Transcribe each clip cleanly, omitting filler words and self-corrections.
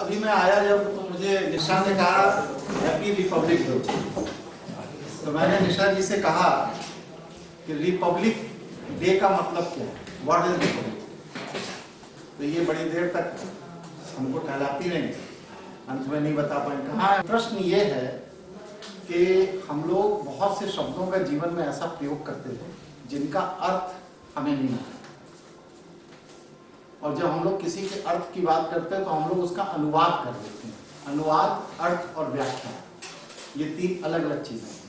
अभी मैं आया जब तो मुझे निशा ने कहा हैप्पी रिपब्लिक डे, तो मैंने निशा जी से कहा कि रिपब्लिक डे का मतलब क्या है, व्हाट इज रिपब्लिक। तो ये बड़ी देर तक हमको टहलाती रही, अंत में नहीं बता पाए। कहा प्रश्न ये है कि हम लोग बहुत से शब्दों का जीवन में ऐसा प्रयोग करते थे जिनका अर्थ हमें नहीं आता, और जब हम लोग किसी के अर्थ की बात करते हैं तो हम लोग उसका अनुवाद कर देते हैं। अनुवाद, अर्थ और व्याख्या, ये तीन अलग अलग चीजें हैं।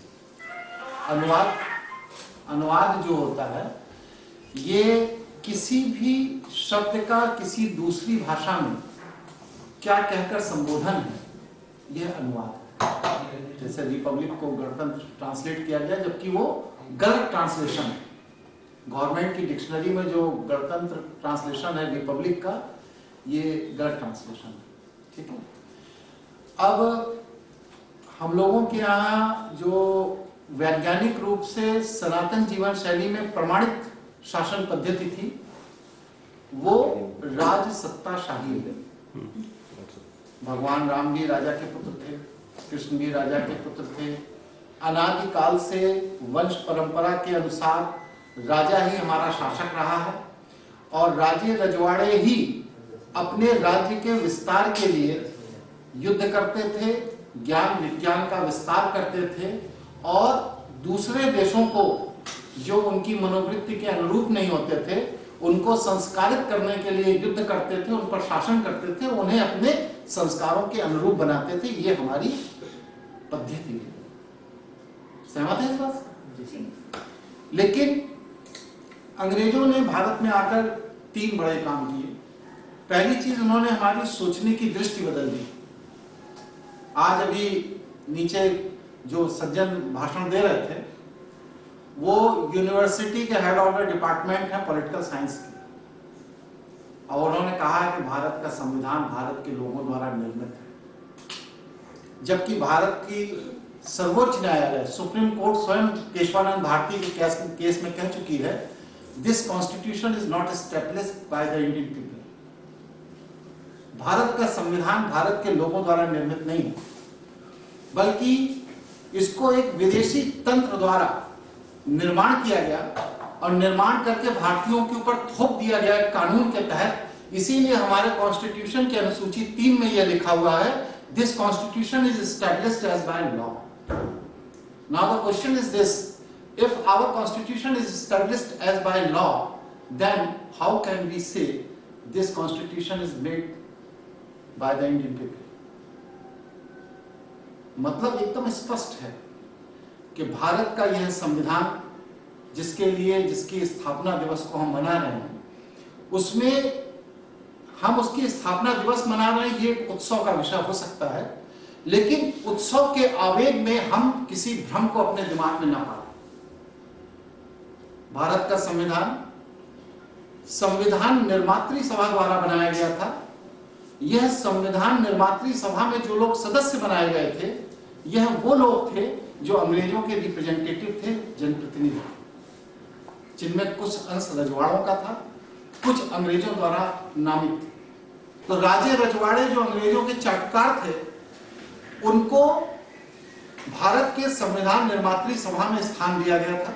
अनुवाद जो होता है ये किसी भी शब्द का किसी दूसरी भाषा में क्या कहकर संबोधन है, यह अनुवाद है। जैसे रिपब्लिक को गणतंत्र ट्रांसलेट किया गया, जबकि वो गलत ट्रांसलेशन है। गवर्नमेंट की डिक्शनरी में जो गणतंत्र ट्रांसलेशन है रिपब्लिक का, ये गलत ट्रांसलेशन है। ठीक है। अब हम लोगों के यहाँ जो वैज्ञानिक रूप से सनातन जीवन शैली में प्रमाणित शासन पद्धति थी वो राज सत्ताशाही है। भगवान राम भी राजा के पुत्र थे, कृष्ण भी राजा के पुत्र थे। अनादिकाल से वंश परंपरा के अनुसार राजा ही हमारा शासक रहा है, और राजे रजवाड़े ही अपने राज्य के विस्तार के लिए युद्ध करते थे, ज्ञान विज्ञान का विस्तार करते थे, और दूसरे देशों को जो उनकी मनोवृत्ति के अनुरूप नहीं होते थे उनको संस्कारित करने के लिए युद्ध करते थे, उन पर शासन करते थे, उन्हें अपने संस्कारों के अनुरूप बनाते थे। ये हमारी पद्धति है। सहमत है इस बात से? लेकिन अंग्रेजों ने भारत में आकर तीन बड़े काम किए। पहली चीज, उन्होंने हमारी सोचने की दृष्टि बदल दी। आज अभी नीचे जो सज्जन भाषण दे रहे थे वो यूनिवर्सिटी के हेड ऑफ द डिपार्टमेंट है पॉलिटिकल साइंस की, और उन्होंने कहा कि भारत का संविधान भारत के लोगों द्वारा निर्मित है, जबकि भारत की सर्वोच्च न्यायालय सुप्रीम कोर्ट स्वयं केशवानंद भारती के केस में कह चुकी है, this constitution is not established by the Indian people. Bharat का संविधान भारत के लोगों द्वारा निर्मित नहीं है, बल्कि इसको एक विदेशी तंत्र द्वारा निर्माण किया गया, और निर्माण करके भारतीयों के ऊपर थोप दिया गया कानून के तहत। इसीलिए हमारे कॉन्स्टिट्यूशन की अनुसूची 3 में यह लिखा हुआ है, this constitution is established as by law. Now the question is this, if our constitution is established as by law, then how can we say this constitution is made by the Indian people? मतलब एकदम स्पष्ट है कि भारत का यह संविधान जिसकी स्थापना दिवस को हम मना रहे हैं, उसमें हम उसकी स्थापना दिवस मना रहे हैं, ये एक उत्सव का विषय हो सकता है, लेकिन उत्सव के आवेग में हम किसी भ्रम को अपने दिमाग में ना पाएं। भारत का संविधान निर्मात्री सभा द्वारा बनाया गया था। यह संविधान निर्मात्री सभा में जो लोग सदस्य बनाए गए थे, यह वो लोग थे जो अंग्रेजों के रिप्रेजेंटेटिव थे, जनप्रतिनिधि, जिनमें कुछ अंश रजवाड़ों का था, कुछ अंग्रेजों द्वारा नामित थे। तो राजे रजवाड़े जो अंग्रेजों के चाटुकार थे, उनको भारत के संविधान निर्मात्री सभा में स्थान दिया गया था,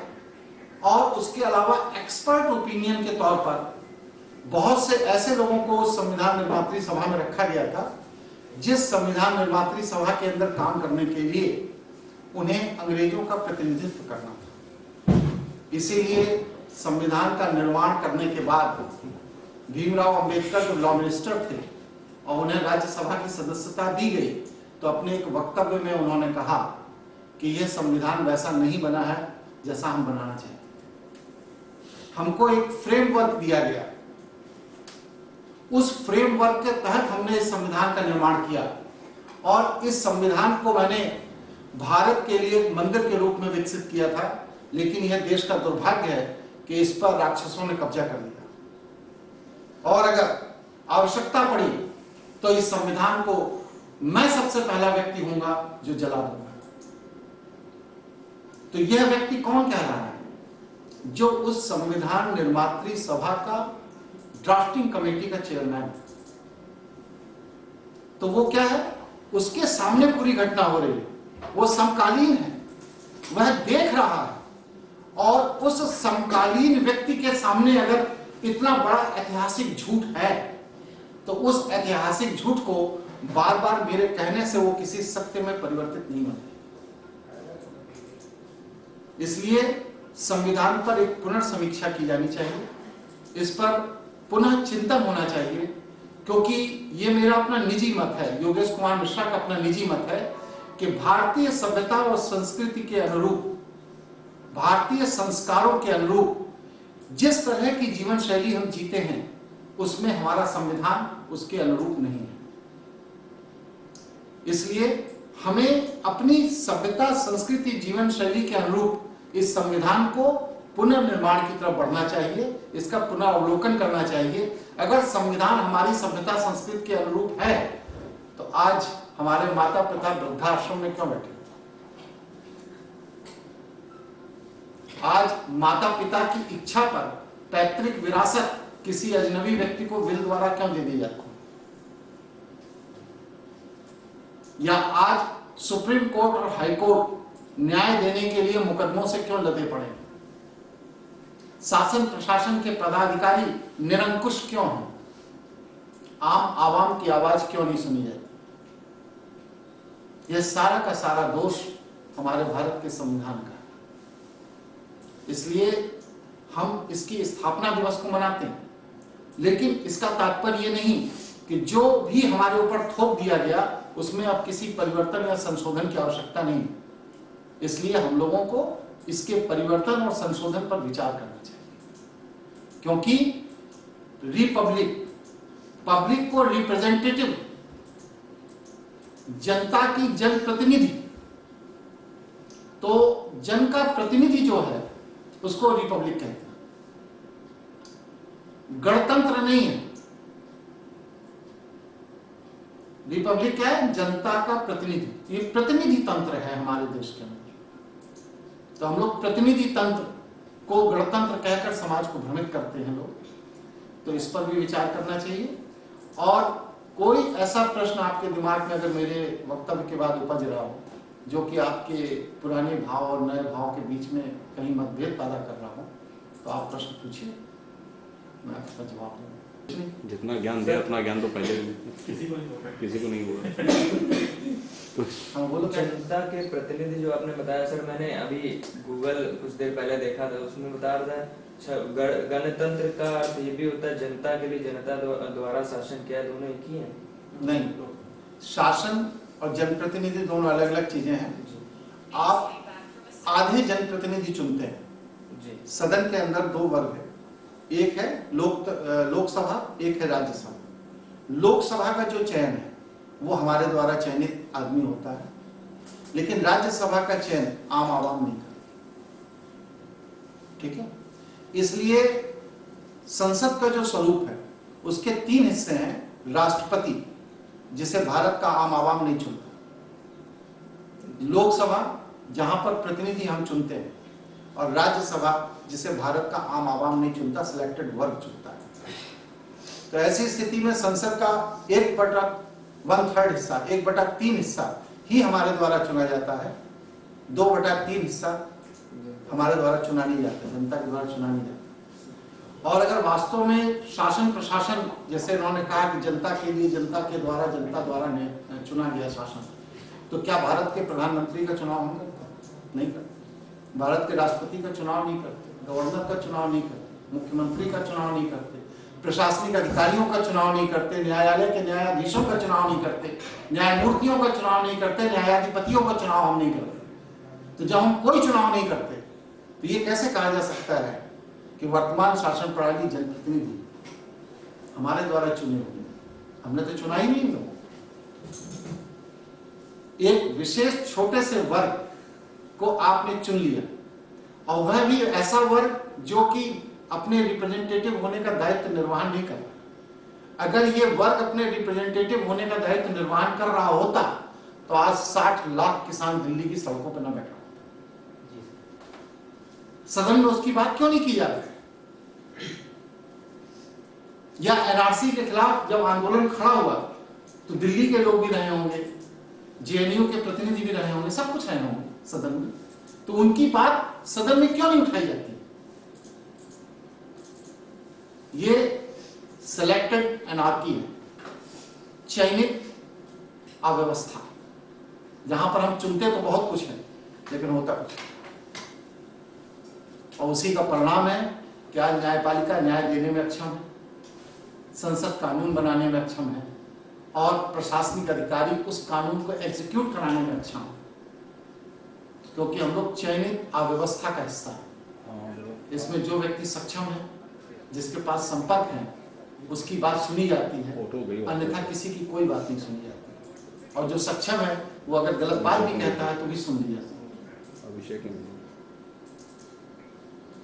और उसके अलावा एक्सपर्ट ओपिनियन के तौर पर बहुत से ऐसे लोगों को संविधान निर्मात्री सभा में रखा गया था जिस संविधान निर्मात्री सभा के अंदर काम करने के लिए उन्हें अंग्रेजों का प्रतिनिधित्व करना था। इसीलिए संविधान का निर्माण करने के बाद भीमराव अंबेडकर जो लॉ मिनिस्टर थे और उन्हें राज्यसभा की सदस्यता दी गई, तो अपने एक वक्तव्य में उन्होंने कहा कि यह संविधान वैसा नहीं बना है जैसा हम बनाना चाहते। हमको एक फ्रेमवर्क दिया गया, उस फ्रेमवर्क के तहत हमने इस संविधान का निर्माण किया, और इस संविधान को मैंने भारत के लिए एक मंदिर के रूप में विकसित किया था। लेकिन यह देश का दुर्भाग्य है कि इस पर राक्षसों ने कब्जा कर लिया, और अगर आवश्यकता पड़ी तो इस संविधान को मैं सबसे पहला व्यक्ति हूंगा जो जला दूंगा। तो यह व्यक्ति कौन कह रहा है? जो उस संविधान निर्मात्री सभा का ड्राफ्टिंग कमेटी का चेयरमैन। तो वो क्या है, उसके सामने पूरी घटना हो रही है, वो समकालीन है, वह देख रहा है, और उस समकालीन व्यक्ति के सामने अगर इतना बड़ा ऐतिहासिक झूठ है तो उस ऐतिहासिक झूठ को बार बार मेरे कहने से वो किसी सत्य में परिवर्तित नहीं होता। इसलिए संविधान पर एक पुनर्समीक्षा की जानी चाहिए, इस पर पुनः चिंतन होना चाहिए, क्योंकि ये मेरा अपना निजी मत है, योगेश कुमार मिश्रा का अपना निजी मत है कि भारतीय सभ्यता और संस्कृति के अनुरूप, भारतीय संस्कारों के अनुरूप जिस तरह की जीवन शैली हम जीते हैं उसमें हमारा संविधान उसके अनुरूप नहीं है। इसलिए हमें अपनी सभ्यता, संस्कृति, जीवन शैली के अनुरूप इस संविधान को पुनर्निर्माण की तरफ बढ़ना चाहिए, इसका पुनर्अवलोकन करना चाहिए। अगर संविधान हमारी सभ्यता, संस्कृति के अनुरूप है तो आज हमारे माता पिता वृद्धाश्रम में क्यों बैठे? आज माता पिता की इच्छा पर पैतृक विरासत किसी अजनबी व्यक्ति को विल द्वारा क्यों दे दी जाती है? या आज सुप्रीम कोर्ट और हाई कोर्ट न्याय देने के लिए मुकदमों से क्यों लदे पड़े? शासन प्रशासन के पदाधिकारी निरंकुश क्यों हैं? आम आवाम की आवाज क्यों नहीं सुनी जाती? यह सारा का सारा दोष हमारे भारत के संविधान का है। इसलिए हम इसकी स्थापना दिवस को मनाते हैं, लेकिन इसका तात्पर्य यह नहीं कि जो भी हमारे ऊपर थोप दिया गया उसमें अब किसी परिवर्तन या संशोधन की आवश्यकता नहीं। इसलिए हम लोगों को इसके परिवर्तन और संशोधन पर विचार करना चाहिए, क्योंकि रिपब्लिक, पब्लिक को रिप्रेजेंटेटिव, जनता की जनप्रतिनिधि, तो जन का प्रतिनिधि जो है उसको रिपब्लिक कहते हैं। गणतंत्र नहीं है, रिपब्लिक क्या है? जनता का प्रतिनिधि। ये प्रतिनिधि तंत्र है हमारे देश के अंदर। तो हम लोग प्रतिनिधि तंत्र को गणतंत्र कहकर समाज को भ्रमित करते हैं लोग, तो इस पर भी विचार करना चाहिए। और कोई ऐसा प्रश्न आपके दिमाग में अगर मेरे वक्तव्य के बाद उपज रहा हो जो कि आपके पुराने भाव और नए भाव के बीच में कहीं मतभेद पैदा कर रहा हो, तो आप प्रश्न पूछिए, मैं आपका जवाब दूंगा। जितना ज्ञान दिया उतना ज्ञान तो पहले किसी को नहीं होगा। हाँ बोलो। जनता के प्रतिनिधि जो आपने बताया सर, मैंने अभी गूगल कुछ देर पहले देखा था, उसमें बता रहा था गणतंत्र का अर्थ ये भी होता है जनता के लिए जनता द्वारा शासन किया, दोनों एक ही है? नहीं, शासन और जनप्रतिनिधि दोनों अलग अलग चीजें हैं। आप आधे जनप्रतिनिधि चुनते हैं जी। सदन के अंदर दो वर्ग है, एक है लोकसभा, एक है राज्यसभा। लोकसभा का जो चयन है वो हमारे द्वारा चयनित आदमी होता है, लेकिन राज्यसभा का चयन आम आवाम नहीं करता। ठीक है, इसलिए संसद का जो स्वरूप है उसके तीन हिस्से हैं। राष्ट्रपति, जिसे भारत का आम आवाम नहीं चुनता, लोकसभा जहां पर प्रतिनिधि हम चुनते हैं, और राज्यसभा जिसे भारत का आम आवाम नहीं चुनता, सिलेक्टेड वर्ग चुनता है। तो ऐसी स्थिति में संसद का 1/1/3 हिस्सा, 1/3 हिस्सा ही हमारे द्वारा चुना जाता है, 2/3 हिस्सा हमारे द्वारा चुना नहीं जाता, जनता के द्वारा चुना नहीं जाता। और अगर वास्तव में शासन प्रशासन, जैसे उन्होंने कहा कि जनता के लिए, जनता के द्वारा, जनता द्वारा चुना गया शासन, तो क्या भारत के प्रधानमंत्री का चुनाव हम करते? नहीं करते। भारत के राष्ट्रपति का चुनाव नहीं करते, गवर्नर का चुनाव नहीं करते, मुख्यमंत्री का चुनाव नहीं करते, प्रशासनिक अधिकारियों का चुनाव नहीं करते, न्यायालय के न्यायाधीशों का चुनाव नहीं करते, न्यायमूर्तियों का चुनाव नहीं करते, न्यायाधिपतियों का चुनाव हम नहीं करते। तो जब हम कोई चुनाव नहीं करते तो ये कैसे कहा जा सकता है कि वर्तमान शासन प्रणाली जनप्रतिनिधि हमारे द्वारा चुने हुए? हमने तो चुना ही नहीं लोगों। एक विशेष छोटे से वर्ग को आपने चुन लिया, और वह भी ऐसा वर्ग जो कि अपने रिप्रेजेंटेटिव होने का दायित्व निर्वहन नहीं कर रहा। अगर ये वर्ग अपने रिप्रेजेंटेटिव होने का दायित्व निर्वहन कर रहा होता तो आज 60 लाख किसान दिल्ली की सड़कों पर न बैठा होता। सदन में उसकी बात क्यों नहीं की जाती? या एनआरसी के खिलाफ जब आंदोलन खड़ा हुआ तो दिल्ली के लोग भी रहे होंगे, जेएनयू के प्रतिनिधि भी रहे होंगे, सब कुछ रहे होंगे सदन में, तो उनकी बात सदन में क्यों नहीं उठाई जाती? ये सिलेक्टेड एनार्की है, चयनित अव्यवस्था, जहां पर हम चुनते तो बहुत कुछ है लेकिन होता कुछ नहीं। और उसी का परिणाम है कि आज न्यायपालिका न्याय देने में अक्षम है, संसद कानून बनाने में अक्षम है और प्रशासनिक अधिकारी उस कानून को एग्जीक्यूट कराने में अक्षम है, क्योंकि हम लोग चयनित अव्यवस्था का हिस्सा है। इसमें जो व्यक्ति सक्षम है, जिसके पास संपर्क है, उसकी बात सुनी जाती है, अन्यथा किसी की कोई बात नहीं सुनी जाती। और जो सक्षम है वो अगर गलत बात भी कहता है तो भी सुन ली जाती है। अभिषेक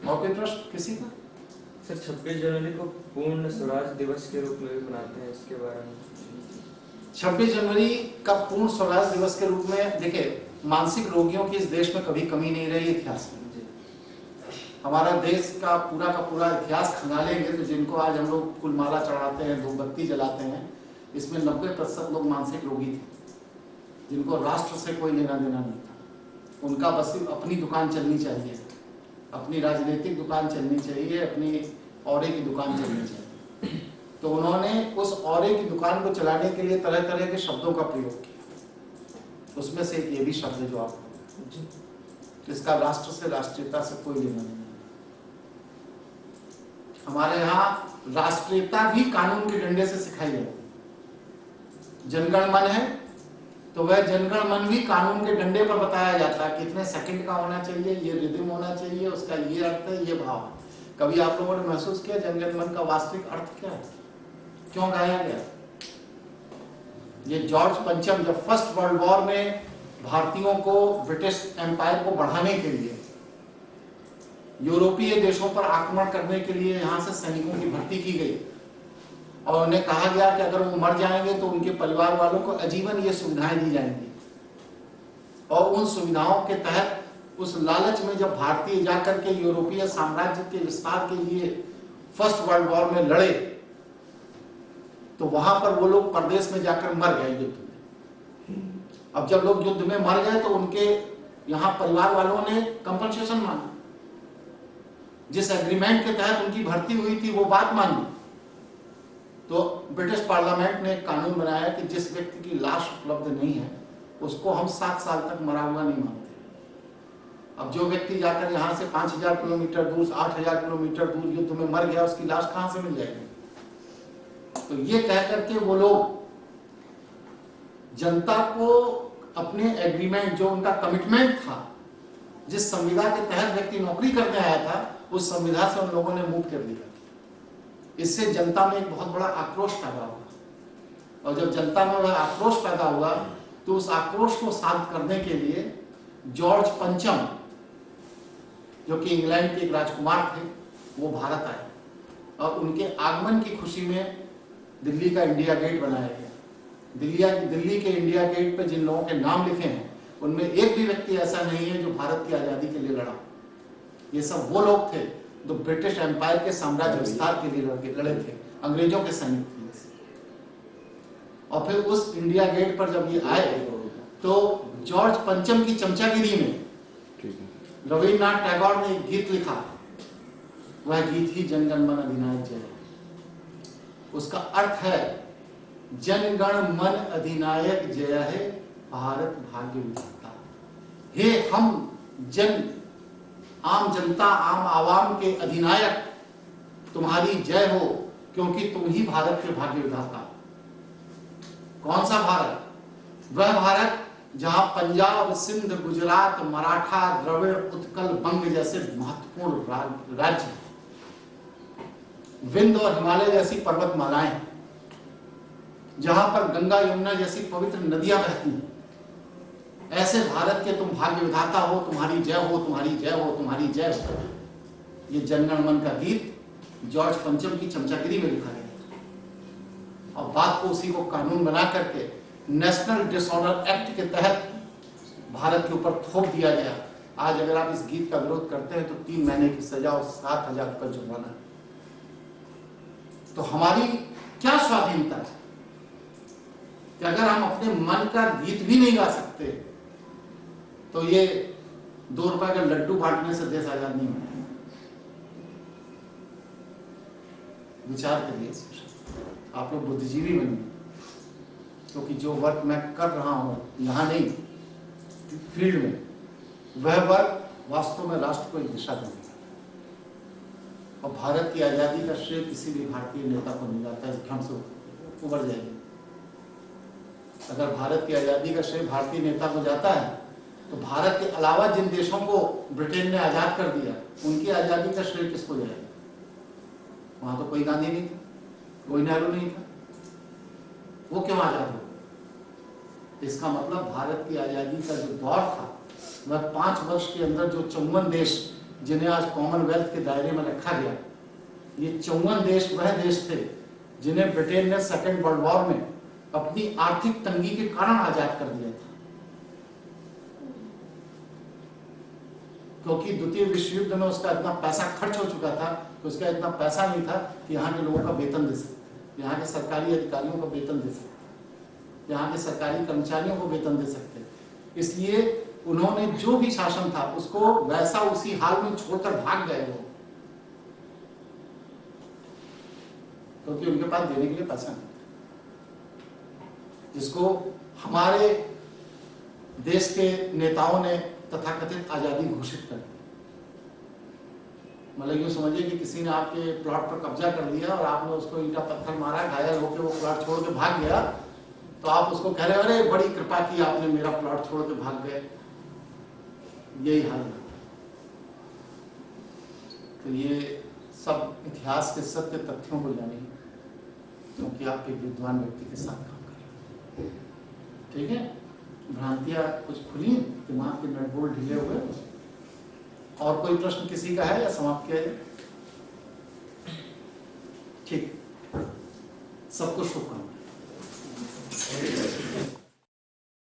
और कोई प्रश्न किसी का? सर 26 जनवरी को पूर्ण स्वराज दिवस के रूप में भी मनाते हैं, इसके बारे में? 26 जनवरी का पूर्ण स्वराज दिवस के रूप में, देखिए, मानसिक रोगियों की इस देश में कभी कमी नहीं रही इतिहास में। हमारा देश का पूरा इतिहास खंगालेंगे तो जिनको आज हम लोग फूलमाला चढ़ाते हैं, धूपबत्ती जलाते हैं, इसमें 90% लोग मानसिक रोगी थे, जिनको राष्ट्र से कोई लेना देना नहीं था। उनका बस अपनी दुकान चलनी चाहिए, अपनी राजनीतिक दुकान चलनी चाहिए, अपनी औरे की दुकान चलनी चाहिए। तो उन्होंने उस औरे की दुकान को चलाने के लिए तरह तरह के शब्दों का प्रयोग किया। उसमें से ये भी शब्द है जो आप, इसका राष्ट्र से, राष्ट्रीयता से कोई लेना देना नहीं। हमारे यहाँ राष्ट्रीयता भी कानून के डंडे से सिखाई जाती है। जनगण मन है तो वह जनगण मन भी कानून के डंडे पर बताया जाता है, कितने सेकंड का होना चाहिए, ये रिदम होना चाहिए, उसका ये अर्थ है, ये भाव है। कभी आप लोगों ने महसूस किया जनगण मन का वास्तविक अर्थ क्या है, क्यों गाया गया? ये जॉर्ज पंचम जब फर्स्ट वर्ल्ड वॉर में भारतीयों को, ब्रिटिश एम्पायर को बढ़ाने के लिए, यूरोपीय देशों पर आक्रमण करने के लिए यहाँ से सैनिकों की भर्ती की गई और उन्हें कहा गया कि अगर वो मर जाएंगे तो उनके परिवार वालों को आजीवन ये सुविधाएं दी जाएंगी। और उन सुविधाओं के तहत, उस लालच में जब भारतीय जाकर के यूरोपीय साम्राज्य के विस्तार के लिए फर्स्ट वर्ल्ड वॉर में लड़े, तो वहां पर वो लोग परदेश में जाकर मर गए युद्ध में। अब जब लोग युद्ध में मर गए तो उनके यहाँ परिवार वालों ने कंपनसेशन मांगा, जिस एग्रीमेंट के तहत उनकी भर्ती हुई थी वो बात मानी। तो ब्रिटिश पार्लियामेंट ने एक कानून बनाया कि जिस व्यक्ति की लाश उपलब्ध नहीं है उसको हम 7 साल तक मरा हुआ नहीं मानते। अब जो व्यक्ति जाकर यहाँ से 5000 किलोमीटर दूर, 8000 किलोमीटर दूर युद्ध में मर गया, उसकी लाश कहां से मिल जाएगी? तो ये कह करके वो लोग जनता को अपने एग्रीमेंट, जो उनका कमिटमेंट था, जिस संविदा के तहत व्यक्ति नौकरी करने आया था, उस संविदा से उन लोगों ने मूव कर दिया। इससे जनता में एक बहुत बड़ा आक्रोश पैदा हुआ और जब जनता में वह आक्रोश पैदा हुआ तो उस आक्रोश को शांत करने के लिए जॉर्ज पंचम, जो कि इंग्लैंड के एक राजकुमार थे, वो भारत आए और उनके आगमन की खुशी में दिल्ली का इंडिया गेट बनाया गया। दिल्ली के इंडिया गेट पे जिन लोगों के नाम लिखे हैं उनमें एक भी व्यक्ति ऐसा नहीं है जो भारत की आजादी के लिए लड़ा। ये सब वो लोग थे जो ब्रिटिश एम्पायर के साम्राज्य विस्तार के लिए लड़े थे, अंग्रेजों के सैनिक थे। और फिर उस इंडिया गेट पर जब ये आए तो जॉर्ज पंचम की चमचागिरी में रविन्द्रनाथ टैगोर ने एक गीत लिखा, वह गीत ही जनगण मन अधिनायक जय। उसका अर्थ है जनगण मन अधिनायक जय है भारत भाग्य विधाता। हे हम जन, आम जनता, आम आवाम के अधिनायक, तुम्हारी जय हो, क्योंकि तुम ही भारत के भाग्य विधाता। कौन सा भारत? वह भारत जहां पंजाब, सिंध, गुजरात, मराठा, द्रविड़, उत्कल, बंग जैसे महत्वपूर्ण राज्य, विंध्य और हिमालय जैसी पर्वतमालाएं, जहां पर गंगा यमुना जैसी पवित्र नदियां बहती हैं, ऐसे भारत के तुम भाग्य विधाता हो, तुम्हारी जय हो, तुम्हारी जय हो, तुम्हारी जय हो। ये जनगण मन का गीत जॉर्ज पंचम की चमचागिरी में लिखा गया और बात को उसी को कानून बना करके नेशनल डिसऑर्डर एक्ट के तहत भारत के ऊपर थोप दिया गया। आज अगर आप इस गीत का विरोध करते हैं तो 3 महीने की सजा और 7000 रुपये जुर्माना। तो हमारी क्या स्वाधीनता है? कि अगर हम अपने मन का गीत भी नहीं गा सकते तो ये 2 रुपए का लड्डू बांटने से देश आजाद नहीं होगा। विचार करिए, आप लोग बुद्धिजीवी बनिए, क्योंकि जो वर्क मैं कर रहा हूं यहां नहीं, फील्ड में, वह वर्क वास्तव में राष्ट्र को एक दिशा देगा। और भारत की आजादी का श्रेय किसी भी भारतीय नेता को नहीं जाता है, इस भ्रम से उबर जाएगी। अगर भारत की आजादी का श्रेय भारतीय नेता को जाता है तो भारत के अलावा जिन देशों को ब्रिटेन ने आजाद कर दिया उनकी आजादी का श्रेय किसको जाएगा? वहां तो कोई गांधी नहीं था, कोई नेहरू नहीं था, वो क्यों आजाद हो? इसका मतलब भारत की आजादी का जो दौर था वह 5 वर्ष के अंदर जो 54 देश जिन्हें आज कॉमनवेल्थ के दायरे में रखा गया, ये 54 देश वह देश थे जिन्हें ब्रिटेन ने सेकेंड वर्ल्ड वॉर में अपनी आर्थिक तंगी के कारण आजाद कर दिया था। क्योंकि द्वितीय विश्व युद्ध में उसका इतना पैसा खर्च हो चुका था कि उसका इतना पैसा नहीं था कि यहाँ के लोगों का वेतन दे सकते, यहाँ के सरकारी अधिकारियों का वेतन दे सकते, यहाँ के सरकारी कर्मचारियों को वेतन दे सकते। इसलिए उन्होंने जो भी शासन था उसको वैसा उसी हाल में छोड़कर भाग गए वो, क्योंकि उनके पास देने के लिए पैसा नहीं, जिसको हमारे देश के नेताओं ने तथाकथित आजादी घोषित कर दी। मतलब यूं समझिए कि किसी ने आपके प्लॉट पर कब्जा कर लिया और आपने उसको ईंटा पत्थर मारा, घायल होकर वो प्लॉट छोड़ के भाग गया, तो आप उसको कह रहे अरे बड़ी कृपा की आपने, मेरा प्लॉट छोड़ के भाग गए। यही हाल है। तो ये सब इतिहास के सत्य तथ्यों को जानिए, क्योंकि आप एक विद्वान व्यक्ति के साथ काम कर रहे हैं। ठीक है, भ्रांतियां कुछ खुली, दिमाग के नट बोल्ट ढीले हुए। और कोई प्रश्न किसी का है या समाप्त किया जाए? ठीक, सबको शुभकामनाएं।